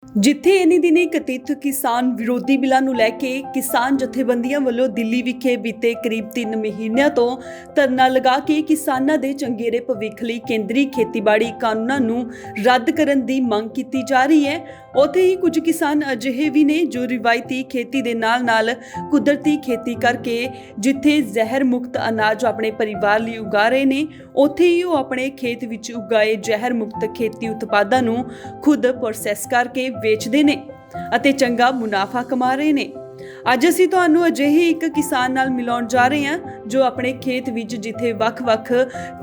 ਜਿੱਥੇ ਇਨੀ ਦਿਨੀ ਕਥਿਤ ਕਿਸਾਨ ਵਿਰੋਧੀ ਬਿੱਲਾਂ ਨੂੰ ਲੈ ਕੇ ਕਿਸਾਨ ਜਥੇਬੰਦੀਆਂ ਵੱਲੋਂ ਦਿੱਲੀ ਵਿਖੇ ਬੀਤੇ ਕਰੀਬ 3 ਮਹੀਨਿਆਂ ਤੋਂ ਧਰਨਾ ਲਗਾ ਕੇ ਕਿਸਾਨਾਂ ਦੇ ਚੰਗੇਰੇ ਭਵਿੱਖ ਲਈ ਕੇਂਦਰੀ ਖੇਤੀਬਾੜੀ ਕਾਨੂੰਨਾਂ ਨੂੰ ਰੱਦ ਕਰਨ ਦੀ ਮੰਗ ਕੀਤੀ ਜਾ ਰਹੀ ਹੈ, ਉੱਥੇ ਹੀ ਕੁਝ ਕਿਸਾਨ ਅਜਿਹੇ ਵੀ ਨੇ ਜੋ ਰਿਵਾਇਤੀ ਖੇਤੀ ਦੇ ਨਾਲ-ਨਾਲ ਕੁਦਰਤੀ ਖੇਤੀ ਕਰਕੇ ਜਿੱਥੇ ਜ਼ਹਿਰ ਮੁਕਤ ਅਨਾਜ ਆਪਣੇ ਪਰਿਵਾਰ ਲਈ ਉਗਾ ਰਹੇ ਨੇ, ਉੱਥੇ ਹੀ ਉਹ ਆਪਣੇ ਖੇਤ ਵਿੱਚ ਉਗਾਏ ਜ਼ਹਿਰ ਮੁਕਤ ਖੇਤੀ ਉਤਪਾਦਾਂ ਨੂੰ ਖੁਦ ਪ੍ਰੋਸੈਸ ਕਰਕੇ ਵੇਚਦੇ ਨੇ ਅਤੇ ਚੰਗਾ ਮੁਨਾਫਾ ਕਮਾ ਰਹੇ ਨੇ। ਅੱਜ ਅਸੀਂ ਤੁਹਾਨੂੰ ਅਜਿਹੇ ਇੱਕ ਕਿਸਾਨ ਨਾਲ ਮਿਲਾਉਣ ਜਾ ਰਹੇ ਹਾਂ ਜੋ ਆਪਣੇ ਖੇਤ ਵਿੱਚ ਜਿੱਥੇ ਵੱਖ-ਵੱਖ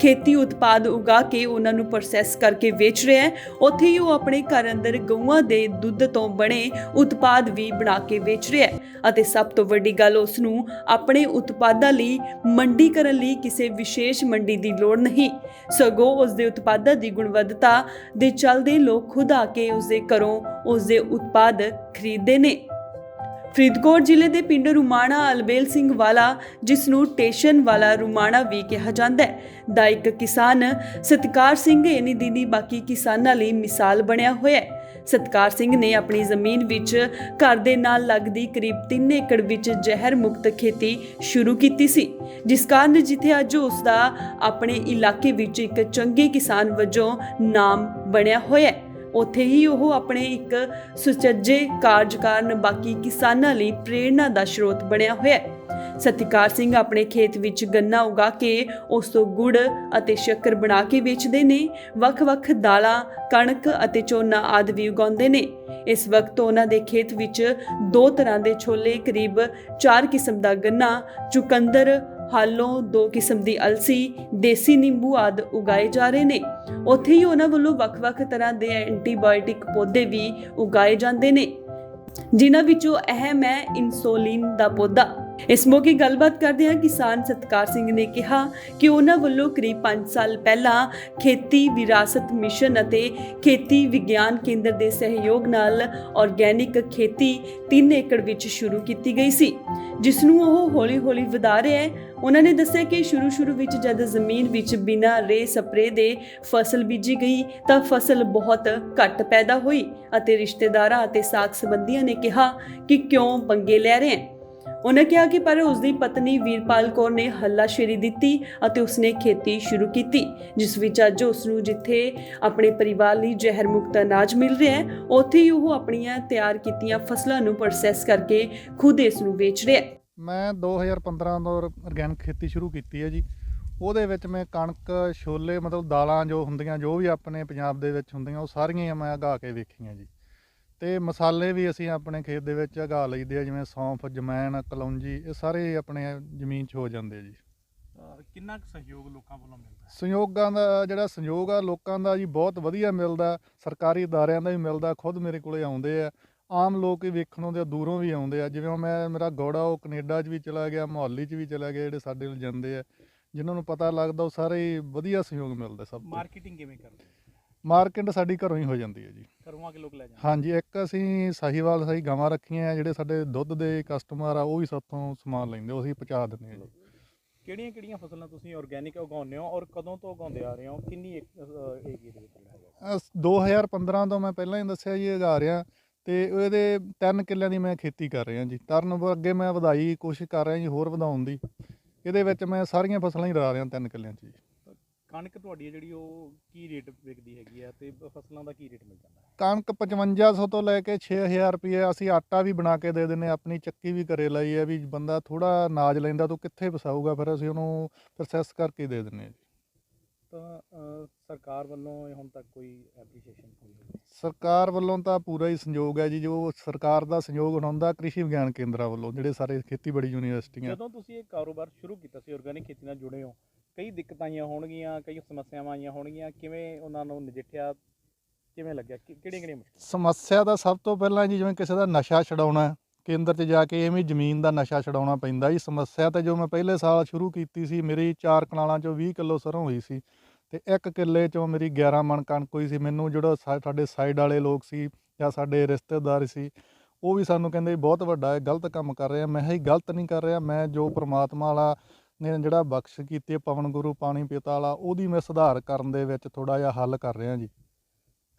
ਖੇਤੀ ਉਤਪਾਦ ਉਗਾ ਕੇ ਉਹਨਾਂ ਨੂੰ ਪ੍ਰੋਸੈਸ ਕਰਕੇ ਵੇਚ ਰਿਹਾ ਹੈ, ਉੱਥੇ ਹੀ ਉਹ ਆਪਣੇ ਘਰ ਅੰਦਰ ਗਊਆਂ ਦੇ ਦੁੱਧ ਤੋਂ ਬਣੇ ਉਤਪਾਦ ਵੀ ਬਣਾ ਕੇ ਵੇਚ ਰਿਹਾ ਹੈ ਅਤੇ ਸਭ ਤੋਂ ਵੱਡੀ ਗੱਲ, ਉਸ ਨੂੰ ਆਪਣੇ ਉਤਪਾਦਾਂ ਲਈ ਮੰਡੀਕਰਨ ਲਈ ਕਿਸੇ ਵਿਸ਼ੇਸ਼ ਮੰਡੀ ਦੀ ਲੋੜ ਨਹੀਂ, ਸਗੋਂ ਉਸ ਦੇ ਉਤਪਾਦਾਂ ਦੀ ਗੁਣਵੱਤਾ ਦੇ ਚੱਲਦੇ ਲੋਕ ਖੁਦ ਆ ਕੇ ਉਸ ਦੇ ਘਰੋਂ ਉਸ ਦੇ ਉਤਪਾਦ ਖਰੀਦਦੇ ਨੇ। ਫਰੀਦਕੋਟ ਜ਼ਿਲ੍ਹੇ ਦੇ ਪਿੰਡ ਰੁਮਾਣਾ ਅਲਬੇਲ ਸਿੰਘ ਵਾਲਾ, ਜਿਸ ਨੂੰ ਟੇਸ਼ਨ ਵਾਲਾ ਰੁਮਾਣਾ ਵੀ ਕਿਹਾ ਜਾਂਦਾ ਹੈ, ਦਾ ਇੱਕ ਕਿਸਾਨ ਸਤਕਾਰ ਸਿੰਘ ਇਨੀ ਦਿਨੀ ਬਾਕੀ ਕਿਸਾਨਾਂ ਲਈ ਮਿਸਾਲ ਬਣਿਆ ਹੋਇਆ ਹੈ। ਸਤਕਾਰ ਸਿੰਘ ਨੇ ਆਪਣੀ ਜ਼ਮੀਨ ਵਿੱਚ ਘਰ ਦੇ ਨਾਲ ਲੱਗਦੀ ਕਰੀਬ 3 ਏਕੜ ਵਿੱਚ ਜ਼ਹਿਰ ਮੁਕਤ ਖੇਤੀ ਸ਼ੁਰੂ ਕੀਤੀ ਸੀ, ਜਿਸ ਕਾਰਨ ਜਿੱਥੇ ਅੱਜ ਉਸ ਦਾ ਆਪਣੇ ਇਲਾਕੇ ਵਿੱਚ ਇੱਕ ਚੰਗੇ ਕਿਸਾਨ ਵਜੋਂ ਨਾਮ ਬਣਿਆ ਹੋਇਆ ਹੈ, ਉੱਥੇ ਹੀ ਉਹ ਆਪਣੇ ਇੱਕ ਸੁਚੱਜੇ ਕਾਰਜ ਕਾਰਨ ਬਾਕੀ ਕਿਸਾਨਾਂ ਲਈ ਪ੍ਰੇਰਣਾ ਦਾ ਸਰੋਤ ਬਣਿਆ ਹੋਇਆ ਹੈ। ਸਤਿਕਾਰ ਸਿੰਘ ਆਪਣੇ ਖੇਤ ਵਿੱਚ ਗੰਨਾ ਉਗਾ ਕੇ ਉਸ ਤੋਂ ਗੁੜ ਅਤੇ ਸ਼ੱਕਰ ਬਣਾ ਕੇ ਵੇਚਦੇ ਨੇ। ਵੱਖ-ਵੱਖ ਦਾਲਾਂ, ਕਣਕ ਅਤੇ ਝੋਨਾ ਆਦਿ ਵੀ ਉਗਾਉਂਦੇ ਨੇ। ਇਸ ਵਕਤ ਉਹਨਾਂ ਦੇ ਖੇਤ ਵਿੱਚ 2 ਤਰ੍ਹਾਂ ਦੇ ਛੋਲੇ, ਕਰੀਬ 4 ਕਿਸਮ ਦਾ ਗੰਨਾ, ਚੁਕੰਦਰ, ਹਾਲੋਂ 2 ਕਿਸਮ ਦੀ ਅਲਸੀ, ਦੇਸੀ ਨਿੰਬੂ ਆਦਿ ਉਗਾਏ ਜਾ ਰਹੇ ਨੇ। ਉੱਥੇ ਹੀ ਉਹਨਾਂ ਵੱਲੋਂ ਵੱਖ-ਵੱਖ ਤਰ੍ਹਾਂ ਦੇ ਐਂਟੀਬਾਇਓਟਿਕ ਪੌਦੇ ਵੀ ਉਗਾਏ ਜਾਂਦੇ ਨੇ, ਜਿਨ੍ਹਾਂ ਵਿੱਚੋਂ ਅਹਿਮ ਹੈ ਇਨਸੂਲਿਨ ਦਾ ਪੌਦਾ। ਇਸ ਮੌਕੇ ਗੱਲਬਾਤ ਕਰਦੇ ਹਾਂ ਕਿਸਾਨ ਸਤਕਾਰ ਸਿੰਘ ਨੇ ਕਿਹਾ ਕਿ ਉਹਨਾਂ ਵੱਲੋਂ ਕਰੀਬ 5 ਸਾਲ ਪਹਿਲਾਂ ਖੇਤੀ ਵਿਰਾਸਤ ਮਿਸ਼ਨ ਅਤੇ ਖੇਤੀ ਵਿਗਿਆਨ ਕੇਂਦਰ ਦੇ ਸਹਿਯੋਗ ਨਾਲ ਆਰਗੈਨਿਕ ਖੇਤੀ 3 ਏਕੜ ਵਿੱਚ ਸ਼ੁਰੂ ਕੀਤੀ ਗਈ ਸੀ, ਜਿਸ ਨੂੰ ਉਹ ਹੌਲੀ-ਹੌਲੀ ਵਧਾ ਰਿਹਾ ਹੈ। ਉਹਨਾਂ ਨੇ ਦੱਸਿਆ ਕਿ ਸ਼ੁਰੂ ਵਿੱਚ ਜਦ ਜ਼ਮੀਨ ਵਿੱਚ ਬਿਨਾਂ ਰੇ ਸਪਰੇ ਦੇ ਫਸਲ ਬੀਜੀ ਗਈ ਤਾਂ ਫਸਲ ਬਹੁਤ ਘੱਟ ਪੈਦਾ ਹੋਈ ਅਤੇ ਰਿਸ਼ਤੇਦਾਰਾਂ ਅਤੇ ਸਾਕ ਸੰਬੰਧੀਆਂ ਨੇ ਕਿਹਾ ਕਿ ਕਿਉਂ ਪੰਗੇ ਲੈ ਰਹੇ ਹੈ। ਉਹਨਾਂ ਕਿਹਾ ਕਿ ਪਰ ਉਸਦੀ ਪਤਨੀ ਵੀਰਪਾਲ ਕੌਰ ਨੇ ਹੱਲਾਸ਼ੇਰੀ ਦਿੱਤੀ ਅਤੇ ਉਸਨੇ ਖੇਤੀ ਸ਼ੁਰੂ ਕੀਤੀ, ਜਿਸ ਵਿੱਚ ਅੱਜ ਉਸ ਨੂੰ ਜਿੱਥੇ ਆਪਣੇ ਪਰਿਵਾਰ ਲਈ ਜ਼ਹਿਰ ਮੁਕਤ ਅਨਾਜ ਮਿਲ ਰਿਹਾ ਹੈ, ਉੱਥੇ ਹੀ ਉਹ ਆਪਣੀਆਂ ਤਿਆਰ ਕੀਤੀਆਂ ਫਸਲਾਂ ਨੂੰ ਪ੍ਰੋਸੈਸ ਕਰਕੇ ਖੁਦ ਇਸ ਨੂੰ ਵੇਚ ਰਿਹਾ ਹੈ। ਮੈਂ 2015 ਤੋਂ ਆਰਗੈਨਿਕ ਖੇਤੀ ਸ਼ੁਰੂ ਕੀਤੀ ਹੈ ਜੀ। ਉਹਦੇ ਵਿੱਚ ਮੈਂ ਕਣਕ, ਛੋਲੇ, ਮਤਲਬ ਦਾਲਾਂ ਜੋ ਹੁੰਦੀਆਂ, ਜੋ ਵੀ ਆਪਣੇ ਪੰਜਾਬ ਦੇ ਵਿੱਚ ਹੁੰਦੀਆਂ, ਉਹ ਸਾਰੀਆਂ ਮੈਂ ਉਗਾ ਕੇ ਵੇਖੀਆਂ ਜੀ। ਅਤੇ ਮਸਾਲੇ ਵੀ ਅਸੀਂ ਆਪਣੇ ਖੇਤ ਦੇ ਵਿੱਚ ਉਗਾ ਲਈਦੇ ਆ, ਜਿਵੇਂ ਸੌਂਫ, ਜਮੈਣ, ਕਲੌਂਜੀ, ਇਹ ਸਾਰੇ ਆਪਣੇ ਜ਼ਮੀਨ 'ਚ ਹੋ ਜਾਂਦੇ ਜੀ। ਕਿੰਨਾ ਕੁ ਸਹਿਯੋਗ ਲੋਕਾਂ ਵੱਲੋਂ ਮਿਲਦਾ? ਸਹਿਯੋਗਾਂ ਦਾ ਜਿਹੜਾ ਸਹਿਯੋਗ ਆ ਲੋਕਾਂ ਦਾ ਜੀ ਬਹੁਤ ਵਧੀਆ ਮਿਲਦਾ, ਸਰਕਾਰੀ ਅਦਾਰਿਆਂ ਦਾ ਵੀ ਮਿਲਦਾ, ਖੁਦ ਮੇਰੇ ਕੋਲੇ ਆਉਂਦੇ ਆ, ਆਮ ਲੋਕ ਵੀ ਵੇਖਣ ਆਉਂਦੇ ਆ, ਦੂਰੋਂ ਵੀ ਆਉਂਦੇ ਆ। ਜਿਵੇਂ ਮੇਰਾ ਗੌੜਾ ਉਹ ਕੈਨੇਡਾ 'ਚ ਵੀ ਚਲਾ ਗਿਆ, ਮੁਹਾਲੀ 'ਚ ਵੀ ਚਲਾ ਗਿਆ, ਜਿਹੜੇ ਸਾਡੇ ਨਾਲ ਜਾਂਦੇ ਆ, ਜਿਨ੍ਹਾਂ ਨੂੰ ਪਤਾ ਲੱਗਦਾ, ਉਹ ਸਾਰੇ ਹੀ ਵਧੀਆ ਸਹਿਯੋਗ ਮਿਲਦਾ। ਸਭ ਮਾਰਕੀਟਿੰਗ ਕਿਵੇਂ ਕਰਦੇ? ਮਾਰਕੀਟ ਸਾਡੀ ਘਰੋਂ ਹੀ ਹੋ ਜਾਂਦੀ ਹੈ ਜੀ। ਘਰੋਂ ਆ ਕੇ ਲੋਕ ਲੈ ਜਾਂਦੇ? ਹਾਂਜੀ, ਇੱਕ ਅਸੀਂ ਸਾਹੀਵਾਲ ਗਾਵਾਂ ਰੱਖੀਆਂ, ਜਿਹੜੇ ਸਾਡੇ ਦੁੱਧ ਦੇ ਕਸਟਮਰ ਆ ਉਹ ਵੀ ਸਾਥੋਂ ਸਮਾਨ ਲੈਂਦੇ, ਉਹ ਅਸੀਂ ਪਹੁੰਚਾ ਦਿੰਦੇ ਹਾਂ ਜੀ। ਕਿਹੜੀਆਂ ਫਸਲਾਂ ਤੁਸੀਂ ਆਰਗੈਨਿਕ ਉਗਾਉਂਦੇ ਹੋ ਔਰ ਕਦੋਂ ਤੋਂ ਉਗਾਉਂਦੇ ਆ ਰਹੇ ਹੋ? ਕਿੰਨੀ ਏਰੀਏ ਦੇ ਵਿੱਚ? 2015 ਤੋਂ ਮੈਂ ਪਹਿਲਾਂ ਹੀ ਦੱਸਿਆ ਜੀ ਉਗਾ ਰਿਹਾ, ਅਤੇ ਇਹਦੇ 3 ਕਿੱਲਿਆਂ ਦੀ ਮੈਂ ਖੇਤੀ ਕਰ ਰਿਹਾ ਜੀ। ਅੱਗੇ ਮੈਂ ਵਧਾਈ ਕੋਸ਼ਿਸ਼ ਕਰ ਰਿਹਾ ਜੀ, ਹੋਰ ਵਧਾਉਣ ਦੀ। ਇਹਦੇ ਵਿੱਚ ਮੈਂ ਸਾਰੀਆਂ ਫਸਲਾਂ ਹੀ ਲਾ ਰਿਹਾ 3 ਕਿੱਲਿਆਂ 'ਚ ਜੀ। ਕਣਕ ਤੁਹਾਡੀ ਹੈ ਜਿਹੜੀ, ਉਹ ਕੀ ਰੇਟ ਵਿਕਦੀ ਹੈਗੀ ਆ ਅਤੇ ਫਸਲਾਂ ਦਾ ਕੀ ਰੇਟ ਮਿਲ ਜਾਂਦਾ? ਕਣਕ 5500 ਤੋਂ ਲੈ ਕੇ 6000 ਰੁਪਏ। ਅਸੀਂ ਆਟਾ ਵੀ ਬਣਾ ਕੇ ਦੇ ਦਿੰਦੇ, ਆਪਣੀ ਚੱਕੀ ਵੀ ਘਰੇ ਲਾਈ ਹੈ, ਵੀ ਬੰਦਾ ਥੋੜ੍ਹਾ ਅਨਾਜ ਲੈਂਦਾ ਤਾਂ ਕਿੱਥੇ ਵਸਾਊਗਾ, ਫਿਰ ਅਸੀਂ ਉਹਨੂੰ ਪ੍ਰੋਸੈਸ ਕਰਕੇ ਦੇ ਦਿੰਦੇ ਹਾਂ ਜੀ। ਤਾਂ ਸਰਕਾਰ ਵੱਲੋਂ ਹੁਣ ਤੱਕ ਕੋਈ ਐਪਰੀਸ਼ੀਏਸ਼ਨ ਹੋਈ? ਸਰਕਾਰ ਵੱਲੋਂ ਤਾਂ ਪੂਰਾ ਹੀ ਸੰਯੋਗ ਹੈ ਜੀ। ਜੋ ਸਰਕਾਰ ਦਾ ਸੰਯੋਗ ਹੁੰਦਾ ਕ੍ਰਿਸ਼ੀ ਵਿਗਿਆਨ ਕੇਂਦਰਾਂ ਵੱਲੋਂ, ਜਿਹੜੇ ਸਾਰੇ ਖੇਤੀਬਾੜੀ ਯੂਨੀਵਰਸਿਟੀਆਂ। ਜਦੋਂ ਤੁਸੀਂ ਇਹ ਕਾਰੋਬਾਰ ਸ਼ੁਰੂ ਕੀਤਾ ਸੀ, ਆਰਗੈਨਿਕ ਖੇਤੀ ਨਾਲ ਜੁੜੇ ਹੋ, ਕਈ ਦਿੱਕਤਾਂ ਆਈਆਂ ਹੋਣਗੀਆਂ, ਕਈ ਸਮੱਸਿਆਵਾਂ ਆਈਆਂ ਹੋਣਗੀਆਂ, ਕਿਵੇਂ ਉਹਨਾਂ ਨੂੰ ਨਜਿੱਠਿਆ, ਕਿਵੇਂ ਲੱਗਿਆ, ਕਿਹੜੀਆਂ ਮੁਸ਼ਕਲਾਂ? ਸਮੱਸਿਆ ਤਾਂ ਸਭ ਤੋਂ ਪਹਿਲਾਂ ਜੀ, ਜਿਵੇਂ ਕਿਸੇ ਦਾ ਨਸ਼ਾ ਛਡਾਉਣਾ, ਕੇਂਦਰ 'ਚ ਜਾ ਕੇ ਐਵੇਂ ਜ਼ਮੀਨ ਦਾ ਨਸ਼ਾ ਛਡਾਉਣਾ ਪੈਂਦਾ ਜੀ। ਸਮੱਸਿਆ ਤਾਂ ਜੋ ਮੈਂ ਪਹਿਲੇ ਸਾਲ ਸ਼ੁਰੂ ਕੀਤੀ ਸੀ, ਮੇਰੀ 4 ਕਨਾਲਾਂ 'ਚੋਂ 20 ਕਿੱਲੋ ਸਰੋਂ ਹੋਈ ਸੀ, ਅਤੇ 1 ਕਿੱਲੇ 'ਚੋਂ ਮੇਰੀ 11 ਮਣ ਕਣਕ ਹੋਈ ਸੀ। ਮੈਨੂੰ ਜਿਹੜਾ ਸਾਡੇ ਸਾਈਡ ਵਾਲੇ ਲੋਕ ਸੀ ਜਾਂ ਸਾਡੇ ਰਿਸ਼ਤੇਦਾਰ ਸੀ, ਉਹ ਵੀ ਸਾਨੂੰ ਕਹਿੰਦੇ ਬਹੁਤ ਵੱਡਾ ਹੈ, ਗਲਤ ਕੰਮ ਕਰ ਰਿਹਾ। ਮੈਂ ਕਿਹਾ ਗਲਤ ਨਹੀਂ ਕਰ ਰਿਹਾ, ਮੈਂ ਜੋ ਪਰਮਾਤਮਾ ਵਾਲਾ ਨੇ ਜਿਹੜਾ ਬਖਸ਼ ਕੀਤੀ ਹੈ, ਪਵਨ ਗੁਰੂ ਪਾਣੀ ਪਿਤਾ ਵਾਲਾ, ਉਹਦੀ ਮੈਂ ਸੁਧਾਰ ਕਰਨ ਦੇ ਵਿੱਚ ਥੋੜ੍ਹਾ ਜਿਹਾ ਹੱਲ ਕਰ ਰਿਹਾ ਜੀ।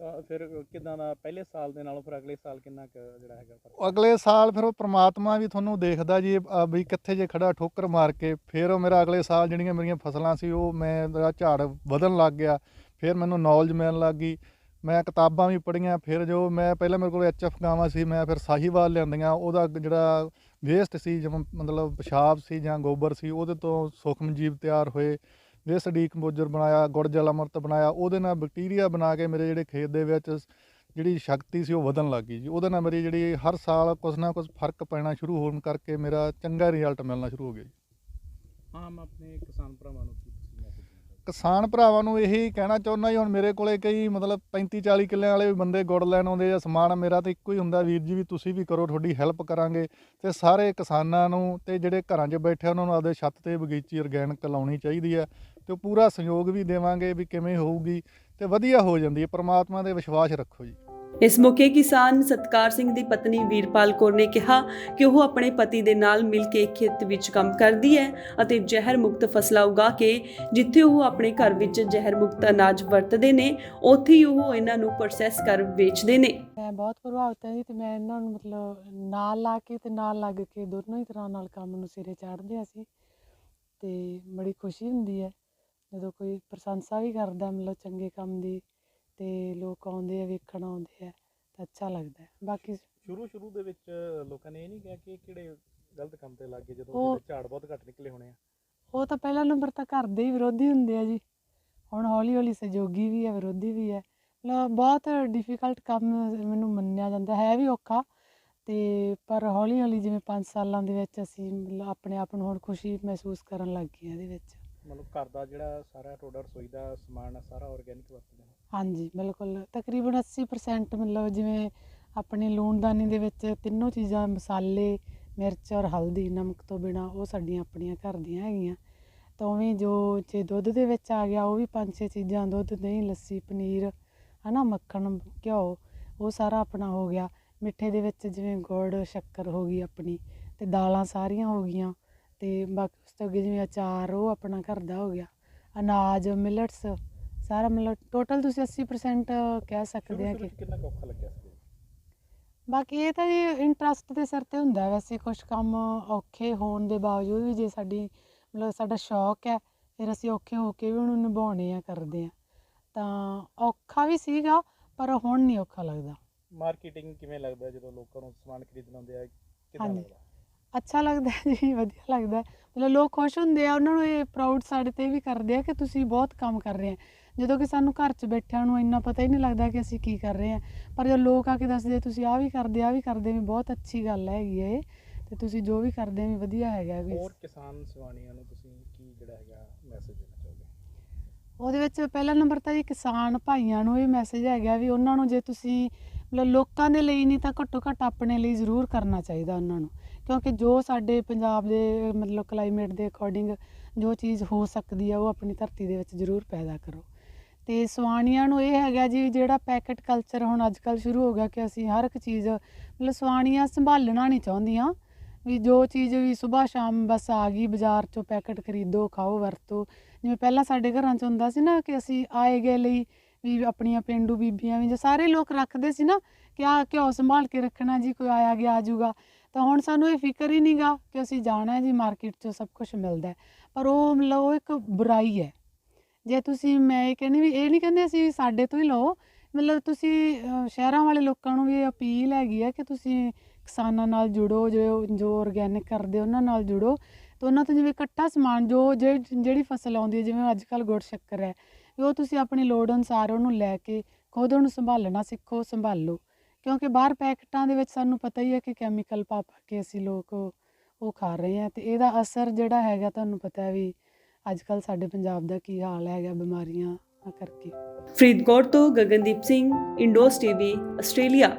ਤਾਂ ਫਿਰ ਕਿੱਦਾਂ ਦਾ ਪਹਿਲੇ ਸਾਲ ਦੇ ਨਾਲੋਂ ਫਿਰ ਅਗਲੇ ਸਾਲ ਕਿੰਨਾ ਕੁ ਜਿਹੜਾ ਹੈਗਾ ਫਰਕ? ਅਗਲੇ ਸਾਲ ਫਿਰ ਉਹ ਪ੍ਰਮਾਤਮਾ ਵੀ ਤੁਹਾਨੂੰ ਦੇਖਦਾ ਜੀ, ਵੀ ਕਿੱਥੇ ਜੇ ਖੜਾ ਠੋਕਰ ਮਾਰ ਕੇ, ਫਿਰ ਉਹ ਮੇਰਾ ਅਗਲੇ ਸਾਲ ਜਿਹੜੀਆਂ ਮੇਰੀਆਂ ਫਸਲਾਂ ਸੀ ਉਹ ਮੇਰਾ ਝਾੜ ਵਧਣ ਲੱਗ ਗਿਆ। ਫਿਰ ਮੈਨੂੰ ਨੌਲੇਜ ਮਿਲਣ ਲੱਗ ਗਈ, ਮੈਂ ਕਿਤਾਬਾਂ ਵੀ ਪੜ੍ਹੀਆਂ। ਫਿਰ ਜੋ ਮੈਂ ਪਹਿਲਾਂ ਮੇਰੇ ਕੋਲ HF ਗਾਵਾਂ ਸੀ, ਮੈਂ ਫਿਰ ਸਾਹੀਵਾਲ ਲਿਆਂਦੀਆਂ, ਉਹਦਾ ਜਿਹੜਾ ਵੇਸਟ ਸੀ, ਜਿਵੇਂ ਮਤਲਬ ਪਿਸ਼ਾਬ ਸੀ ਜਾਂ ਗੋਬਰ ਸੀ, ਉਹਦੇ ਤੋਂ ਸੂਖਮ ਜੀਵ ਤਿਆਰ ਹੋਏ, ਵੇਸਟ ਡੀਕੰਪੋਜ਼ਰ ਬਣਾਇਆ, ਗੁੜ ਜਲ ਅਮਰਤ ਬਣਾਇਆ, ਉਹਦੇ ਨਾਲ ਬੈਕਟੀਰੀਆ ਬਣਾ ਕੇ ਮੇਰੇ ਜਿਹੜੇ ਖੇਤ ਦੇ ਵਿੱਚ ਜਿਹੜੀ ਸ਼ਕਤੀ ਸੀ ਉਹ ਵਧਣ ਲੱਗ ਗਈ ਜੀ। ਉਹਦੇ ਨਾਲ ਮੇਰੀ ਜਿਹੜੀ ਹਰ ਸਾਲ ਕੁਛ ਨਾ ਕੁਛ ਫਰਕ ਪੈਣਾ ਸ਼ੁਰੂ ਹੋਣ ਕਰਕੇ ਮੇਰਾ ਚੰਗਾ ਰਿਜ਼ਲਟ ਮਿਲਣਾ ਸ਼ੁਰੂ ਹੋ ਗਿਆ ਜੀ। ਆਮ ਆਪਣੇ ਕਿਸਾਨ ਭਰਾਵਾਂ ਨੂੰ ਕੀ ਤੁਸੀਂ ਮੈਸੇਜ ਦੇਣਾ ਚਾਹੋਗੇ? ਕਿਸਾਨ ਭਰਾਵਾਂ ਨੂੰ ਇਹੀ ਕਹਿਣਾ ਚਾਹੁੰਦਾ ਜੀ, ਹੁਣ ਮੇਰੇ ਕੋਲੇ ਕਈ ਮਤਲਬ 35-40 ਕਿੱਲਿਆਂ ਵਾਲੇ ਵੀ ਬੰਦੇ ਗੁੜ ਲੈਣ ਆਉਂਦੇ ਆ। ਸਮਾਨ ਮੇਰਾ ਤਾਂ ਇੱਕੋ ਹੀ ਹੁੰਦਾ, ਵੀਰ ਜੀ ਵੀ ਤੁਸੀਂ ਵੀ ਕਰੋ, ਤੁਹਾਡੀ ਹੈਲਪ ਕਰਾਂਗੇ। ਤੇ ਸਾਰੇ ਕਿਸਾਨਾਂ ਨੂੰ ਤੇ ਜਿਹੜੇ ਘਰਾਂ 'ਚ ਬੈਠੇ ਉਹਨਾਂ ਨੂੰ ਆਪਦੇ ਛੱਤ ਤੇ ਬਗੀਚੀ ਆਰਗੈਨਿਕ ਲਾਉਣੀ ਚਾਹੀਦੀ ਆ, ਤੇ ਉਹ ਪੂਰਾ ਸਹਿਯੋਗ ਵੀ ਦੇਵਾਂਗੇ ਵੀ ਕਿਵੇਂ ਹੋਊਗੀ ਤੇ ਵਧੀਆ ਹੋ ਜਾਂਦੀ ਹੈ। ਪ੍ਰਮਾਤਮਾ ਦੇ ਵਿਸ਼ਵਾਸ ਰੱਖੋ ਜੀ। ਇਸ ਮੌਕੇ ਕਿਸਾਨ ਸਤਕਾਰ ਸਿੰਘ ਦੀ ਪਤਨੀ ਵੀਰਪਾਲ ਕੌਰ ਨੇ ਕਿਹਾ ਕਿ ਉਹ ਆਪਣੇ ਪਤੀ ਦੇ ਨਾਲ ਮਿਲ ਕੇ ਖੇਤ ਵਿੱਚ ਕੰਮ ਕਰਦੀ ਹੈ ਅਤੇ ਜ਼ਹਿਰ ਮੁਕਤ ਫਸਲਾਂ ਉਗਾ ਕੇ ਜਿੱਥੇ ਉਹ ਆਪਣੇ ਘਰ ਵਿੱਚ ਜ਼ਹਿਰ ਮੁਕਤ ਅਨਾਜ ਵਰਤਦੇ ਨੇ, ਉੱਥੇ ਹੀ ਉਹ ਇਹਨਾਂ ਨੂੰ ਪ੍ਰੋਸੈਸ ਕਰ ਵੇਚਦੇ ਨੇ। ਮੈਂ ਬਹੁਤ ਪ੍ਰਭਾਵਿਤ ਹਾਂ ਜੀ, ਤੇ ਮੈਂ ਇਹਨਾਂ ਨੂੰ ਮਤਲਬ ਨਾਲ ਲਾ ਕੇ ਤੇ ਨਾਲ ਲੱਗ ਕੇ ਦੋਨੋਂ ਹੀ ਤਰ੍ਹਾਂ ਨਾਲ ਕੰਮ ਨੂੰ ਸਿਰੇ ਚਾੜ੍ਹਦੇ ਅਸੀਂ, ਤੇ ਬੜੀ ਖੁਸ਼ੀ ਹੁੰਦੀ ਹੈ ਜਦੋਂ ਕੋਈ ਪ੍ਰਸ਼ੰਸਾ ਵੀ ਕਰਦਾ ਮਤਲਬ ਚੰਗੇ ਕੰਮ ਦੀ, ਤੇ ਲੋਕ ਆਉਂਦੇ ਆ, ਵੇਖਣ ਆਉਂਦੇ ਆ, ਤਾਂ ਅੱਛਾ ਲੱਗਦਾ ਹੈ। ਬਾਕੀ ਸ਼ੁਰੂ ਦੇ ਵਿੱਚ ਲੋਕਾਂ ਨੇ ਇਹ ਨਹੀਂ ਕਿਹਾ ਕਿ ਕਿਹੜੇ ਗਲਤ ਕੰਮ ਤੇ ਲੱਗ ਗਏ ਜਦੋਂ ਉਹ- ਜਿਹੜੇ ਝਾੜ ਬਹੁਤ ਘੱਟ ਨਿਕਲੇ ਹੋਣੇ ਆ? ਉਹ ਤਾਂ ਪਹਿਲਾ ਨੰਬਰ ਤਾਂ ਘਰ ਦੇ ਹੀ ਵਿਰੋਧੀ ਹੁੰਦੇ ਆ ਜੀ। ਹੁਣ ਹੌਲੀ ਹੌਲੀ ਸਹਿਯੋਗੀ ਵੀ ਹੈ, ਵਿਰੋਧੀ ਵੀ ਹੈ। ਮਤਲਬ ਬਹੁਤ ਡਿਫੀਕਲਟ ਕੰਮ ਮੈਨੂੰ ਮੰਨਿਆ ਜਾਂਦਾ ਹੈ, ਵੀ ਔਖਾ, ਤੇ ਪਰ ਹੌਲੀ ਹੌਲੀ ਜਿਵੇਂ 5 ਸਾਲਾਂ ਦੇ ਵਿੱਚ ਅਸੀਂ ਮਤਲਬ ਆਪਣੇ ਆਪ ਨੂੰ ਹੁਣ ਖੁਸ਼ੀ ਮਹਿਸੂਸ ਕਰਨ ਲੱਗ ਗਏ ਹਾਂ ਇਹਦੇ ਵਿੱਚ। ਮਤਲਬ ਘਰ ਦਾ ਜਿਹੜਾ ਸਾਰਾ ਤੁਹਾਡਾ ਰਸੋਈ ਦਾ ਸਮਾਨ ਆ ਸਾਰਾ ਆਰਗੈਨਿਕ ਵਰਤਦੇ ਹੋ? ਹਾਂਜੀ ਬਿਲਕੁਲ, ਤਕਰੀਬਨ 80% ਮਤਲਬ ਜਿਵੇਂ ਆਪਣੇ ਲੂਣਦਾਨੀ ਦੇ ਵਿੱਚ ਤਿੰਨੋਂ ਚੀਜ਼ਾਂ, ਮਸਾਲੇ, ਮਿਰਚ ਔਰ ਹਲਦੀ, ਨਮਕ ਤੋਂ ਬਿਨਾ, ਉਹ ਸਾਡੀਆਂ ਆਪਣੀਆਂ ਘਰ ਦੀਆਂ ਹੈਗੀਆਂ। ਤਾਂ ਉਵੇਂ ਜੋ ਜੇ ਦੁੱਧ ਦੇ ਵਿੱਚ ਆ ਗਿਆ, ਉਹ ਵੀ 5-6 ਚੀਜ਼ਾਂ, ਦੁੱਧ, ਦਹੀਂ, ਲੱਸੀ, ਪਨੀਰ, ਹੈ ਨਾ, ਮੱਖਣ, ਘਿਓ, ਉਹ ਸਾਰਾ ਆਪਣਾ ਹੋ ਗਿਆ। ਮਿੱਠੇ ਦੇ ਵਿੱਚ ਜਿਵੇਂ ਗੁੜ, ਸ਼ੱਕਰ ਹੋ ਗਈ ਆਪਣੀ, ਤੇ ਦਾਲਾਂ ਸਾਰੀਆਂ ਹੋ ਗਈਆਂ, ਤੇ ਬਾਕੀ ਉਸ ਤੋਂ ਅੱਗੇ ਜਿਵੇਂ ਅਚਾਰ, ਉਹ ਆਪਣਾ ਘਰ ਦਾ ਹੋ ਗਿਆ। ਅਨਾਜ, ਮਿਲਟਸ, ਸਾਰਾ ਮਤਲਬ ਟੋਟਲ ਤੁਸੀਂ 80% ਕਹਿ ਸਕਦੇ ਆ ਸ਼ੁਰੂ ਕਿ। ਕਿੰਨਾ ਕੁ ਔਖਾ ਲੱਗਿਆ ਸੀ? ਬਾਕੀ ਇਹ ਤਾਂ ਜੀ ਇੰਟਰਸਟ ਦੇ ਸਿਰ 'ਤੇ ਹੁੰਦਾ। ਵੈਸੇ ਕੁਛ ਕੰਮ ਔਖੇ ਹੋਣ ਦੇ ਬਾਵਜੂਦ ਵੀ ਜੇ ਮਤਲਬ ਸਾਡਾ ਸ਼ੌਕ ਹੈ, ਫਿਰ ਅਸੀਂ ਔਖੇ ਹੋ ਕੇ ਵੀ ਉਹਨੂੰ ਨਿਭਾਉਣੇ ਆ, ਕਰਦੇ ਆ। ਤਾਂ ਔਖਾ ਵੀ ਸੀਗਾ, ਪਰ ਹੁਣ ਨਹੀਂ ਔਖਾ ਲੱਗਦਾ। ਮਾਰਕੀਟਿੰਗ ਕਿਵੇਂ ਲੱਗਦਾ ਜਦੋਂ ਲੋਕਾਂ ਨੂੰ ਸਮਾਨ ਖਰੀਦਣ ਆਉਂਦੇ ਆ, ਕਿੱਦਾਂ ਹਾਂਜੀ, ਲੱਗਦਾ? ਅੱਛਾ ਲੱਗਦਾ ਹੈ ਜੀ, ਵਧੀਆ ਲੱਗਦਾ ਹੈ। ਮਤਲਬ ਲੋਕ ਖੁਸ਼ ਹੁੰਦੇ ਆ, ਉਹਨਾਂ ਨੂੰ ਇਹ ਪ੍ਰਾਊਡ ਸਾਡੇ 'ਤੇ ਵੀ ਕਰਦੇ ਆ ਕਿ ਤੁਸੀਂ ਬਹੁਤ ਕੰਮ ਕਰ ਰਹੇ ਆ, ਜਦੋਂ ਕਿ ਸਾਨੂੰ ਘਰ 'ਚ ਬੈਠਿਆਂ ਨੂੰ ਇੰਨਾ ਪਤਾ ਹੀ ਨਹੀਂ ਲੱਗਦਾ ਕਿ ਅਸੀਂ ਕੀ ਕਰ ਰਹੇ ਹਾਂ। ਪਰ ਜਦੋਂ ਲੋਕ ਆ ਕੇ ਦੱਸਦੇ ਤੁਸੀਂ ਆਹ ਵੀ ਕਰਦੇ, ਆਹ ਵੀ ਕਰਦੇ, ਵੀ ਬਹੁਤ ਅੱਛੀ ਗੱਲ ਹੈਗੀ ਹੈ ਇਹ, ਤੇ ਤੁਸੀਂ ਜੋ ਵੀ ਕਰਦੇ ਵੀ ਵਧੀਆ ਹੈਗਾ ਵੀ। ਹੋਰ ਕਿਸਾਨ ਸਵਾਣੀਆਂ ਨੂੰ ਤੁਸੀਂ ਕੀ ਜਿਹੜਾ ਹੈਗਾ ਮੈਸੇਜ ਦੇਣਾ ਚਾਹੋਗੇ? ਉਹਦੇ ਵਿੱਚ ਪਹਿਲਾ ਨੰਬਰ ਤਾਂ ਜੀ ਕਿਸਾਨ ਭਾਈਆਂ ਨੂੰ ਇਹ ਮੈਸੇਜ ਹੈਗਾ ਵੀ ਉਹਨਾਂ ਨੂੰ ਜੇ ਤੁਸੀਂ ਮਤਲਬ ਲੋਕਾਂ ਦੇ ਲਈ ਨਹੀਂ ਤਾਂ ਘੱਟੋ ਘੱਟ ਆਪਣੇ ਲਈ ਜ਼ਰੂਰ ਕਰਨਾ ਚਾਹੀਦਾ ਉਹਨਾਂ ਨੂੰ, ਕਿਉਂਕਿ ਜੋ ਸਾਡੇ ਪੰਜਾਬ ਦੇ ਮਤਲਬ ਕਲਾਈਮੇਟ ਦੇ ਅਕੋਰਡਿੰਗ ਜੋ ਚੀਜ਼ ਹੋ ਸਕਦੀ ਆ, ਉਹ ਆਪਣੀ ਧਰਤੀ ਦੇ ਵਿੱਚ ਜ਼ਰੂਰ ਪੈਦਾ ਕਰੋ। ਤੇ ਸਵਾਣੀਆਂ ਨੂੰ ਇਹ ਹੈਗਾ ਜੀ, ਜਿਹੜਾ ਪੈਕਟ ਕਲਚਰ ਹੁਣ ਅੱਜ ਕੱਲ੍ਹ ਸ਼ੁਰੂ ਹੋ ਗਿਆ ਕਿ ਅਸੀਂ ਹਰ ਇੱਕ ਚੀਜ਼ ਮਤਲਬ ਸਵਾਣੀਆਂ ਸੰਭਾਲਣਾ ਨਹੀਂ ਚਾਹੁੰਦੀਆਂ, ਵੀ ਜੋ ਚੀਜ਼ ਵੀ ਸੁਬਾਹ ਸ਼ਾਮ ਬਸ ਆ ਗਈ, ਬਾਜ਼ਾਰ 'ਚੋਂ ਪੈਕਟ ਖਰੀਦੋ, ਖਾਓ, ਵਰਤੋ। ਜਿਵੇਂ ਪਹਿਲਾਂ ਸਾਡੇ ਘਰਾਂ 'ਚ ਹੁੰਦਾ ਸੀ ਨਾ ਕਿ ਅਸੀਂ ਆਏ ਗਏ ਲਈ ਵੀ ਆਪਣੀਆਂ ਪੇਂਡੂ ਬੀਬੀਆਂ ਵੀ, ਜੋ ਸਾਰੇ ਲੋਕ ਰੱਖਦੇ ਸੀ ਨਾ ਕਿ ਆਹ ਘਿਓ ਸੰਭਾਲ ਕੇ ਰੱਖਣਾ ਜੀ, ਕੋਈ ਆਇਆ ਗਿਆ ਆ ਜਾਊਗਾ। ਤਾਂ ਹੁਣ ਸਾਨੂੰ ਇਹ ਫਿਕਰ ਹੀ ਨਹੀਂ ਗਾ ਕਿ ਅਸੀਂ ਜਾਣਾ ਜੀ ਮਾਰਕੀਟ 'ਚੋਂ ਸਭ ਕੁਛ ਮਿਲਦਾ, ਪਰ ਉਹ ਮਤਲਬ ਉਹ ਇੱਕ ਬੁਰਾਈ ਹੈ। ਜੇ ਤੁਸੀਂ, ਮੈਂ ਇਹ ਕਹਿੰਦੀ ਵੀ ਇਹ ਨਹੀਂ ਕਹਿੰਦੇ ਅਸੀਂ ਸਾਡੇ ਤੋਂ ਹੀ ਲਓ, ਮਤਲਬ ਤੁਸੀਂ ਸ਼ਹਿਰਾਂ ਵਾਲੇ ਲੋਕਾਂ ਨੂੰ ਵੀ ਅਪੀਲ ਹੈਗੀ ਹੈ ਕਿ ਤੁਸੀਂ ਕਿਸਾਨਾਂ ਨਾਲ ਜੁੜੋ, ਜੋ ਆਰਗੈਨਿਕ ਕਰਦੇ ਉਹਨਾਂ ਨਾਲ ਜੁੜੋ, ਅਤੇ ਉਹਨਾਂ ਤੋਂ ਜਿਵੇਂ ਇਕੱਠਾ ਸਮਾਨ ਜਿਹੜੀ ਫਸਲ ਆਉਂਦੀ ਹੈ, ਜਿਵੇਂ ਅੱਜ ਕੱਲ੍ਹ ਗੁੜ ਸ਼ੱਕਰ ਹੈ, ਵੀ ਉਹ ਤੁਸੀਂ ਆਪਣੀ ਲੋੜ ਅਨੁਸਾਰ ਉਹਨੂੰ ਲੈ ਕੇ ਖੁਦ ਉਹਨੂੰ ਸੰਭਾਲਣਾ ਸਿੱਖੋ, ਸੰਭਾਲੋ। ਕਿਉਂਕਿ ਬਾਹਰ ਪੈਕਟਾਂ ਦੇ ਵਿੱਚ ਸਾਨੂੰ ਪਤਾ ਹੀ ਹੈ ਕਿ ਕੈਮੀਕਲ ਪਾ ਕੇ ਅਸੀਂ ਲੋਕ ਉਹ ਖਾ ਰਹੇ ਹਾਂ, ਅਤੇ ਇਹਦਾ ਅਸਰ ਜਿਹੜਾ ਹੈਗਾ ਤੁਹਾਨੂੰ ਪਤਾ ਹੈ ਵੀ ਅੱਜ ਕੱਲ੍ਹ ਸਾਡੇ ਪੰਜਾਬ ਦਾ ਕੀ ਹਾਲ ਹੈਗਾ ਬਿਮਾਰੀਆਂ ਕਰਕੇ। ਫਰੀਦਕੋਟ ਤੋਂ ਗਗਨਦੀਪ ਸਿੰਘ, ਇੰਡੋਸ ਟੀਵੀ, ਆਸਟ੍ਰੇਲੀਆ।